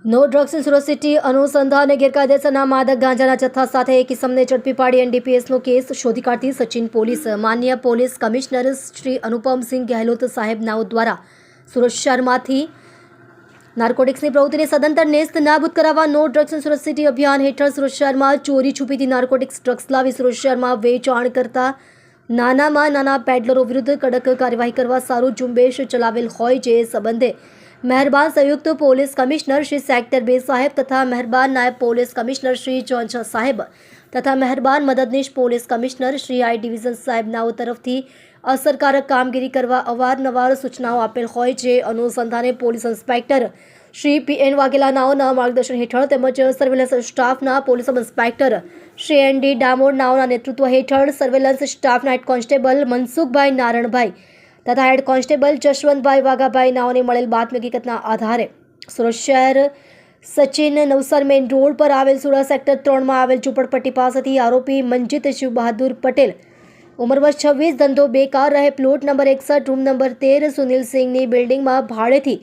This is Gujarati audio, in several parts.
નો ડ્રગ્સ સુરત સિટી અનુસંધાને ગેરકાયદેસરના માદક ગાંજાના જથ્થા સાથે એક ઇસમને ઝડપી પાડી એનડીપીએસનો કેસ શોધી કાઢતી સચિન પોલીસ માન્ય પોલીસ કમિશનર શ્રી અનુપમસિંહ ગહેલોત સાહેબ નાઓ દ્વારા સુરત શહેરમાંથી નાર્કોટિક્સની પ્રવૃત્તિને સદંતર નેસ્ત નાબૂદ કરાવવા નો ડ્રગ્સ સુરત સિટી અભિયાન હેઠળ સુરત શહેરમાં ચોરી છુપીથી નાર્કોટિક્સ ડ્રગ્સ લાવી સુરત શહેરમાં વેચાણ કરતા નાનામાં નાના પેડલરો વિરુદ્ધ કડક કાર્યવાહી કરવા સારું ઝુંબેશ ચલાવેલ હોય જે સંબંધે મહેરબાન સંયુક્ત પોલીસ કમિશનર શ્રી સેક્ટર 2 સાહેબ તથા મહેરબાન નાયબ પોલીસ કમિશનર શ્રી ઝોન 6 સાહેબ તથા મહેરબાન મદદનીશ police commissioner Shri I division સાહેબનાઓ તરફથી અસરકારક કામગીરી કરવા અવારનવાર સૂચનાઓ આપેલ હોય જે અનુસંધાને પોલીસ ઇન્સ્પેક્ટર શ્રી પીએન વાઘેલાનાઓના માર્ગદર્શન હેઠળ તેમજ સર્વેલન્સ સ્ટાફના police sub inspector Shri N D ડામોરનાઓના નેતૃત્વ હેઠળ સર્વેલન્સ સ્ટાફના હેડ કોન્સ્ટેબલ મનસુખભાઈ નારણભાઈ તથા હેડ કોન્સ્ટેબલ જશવંતભાઈ વાઘાભાઈ નાઓને મળેલ બાતમી હકીકતના આધારે સુરત શહેર સચિન નવસર મેઇન રોડ પર આવેલ સુરત સેક્ટર 3માં આવેલ ઝૂંપડપટ્ટી પાસેથી આરોપી મંજીત શિવ બહાદુર પટેલ ઉંમર વર્ષ 26 ધંધો બેકાર રહે plot number 61 room number 13 Sunil સિંહની બિલ્ડિંગમાં ભાડેથી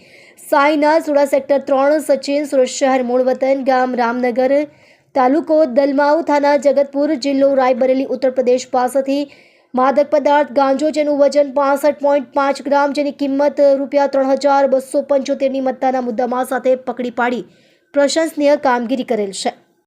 સાઈના સુરત સેક્ટર 3 સચિન સુરત શહેર મૂળ વતન ગામ રામનગર તાલુકો દલમાઉ થાના જગતપુર જિલ્લો રાયબરેલી ઉત્તર પ્રદેશ પાસેથી માદક પદાર્થ ગાંજો જેનું વજન 65.5 ગ્રામ જેની કિંમત ₹3,275ની મત્તાના મુદ્દામાલ સાથે પકડી પાડી પ્રશંસનીય કામગીરી કરેલ છે।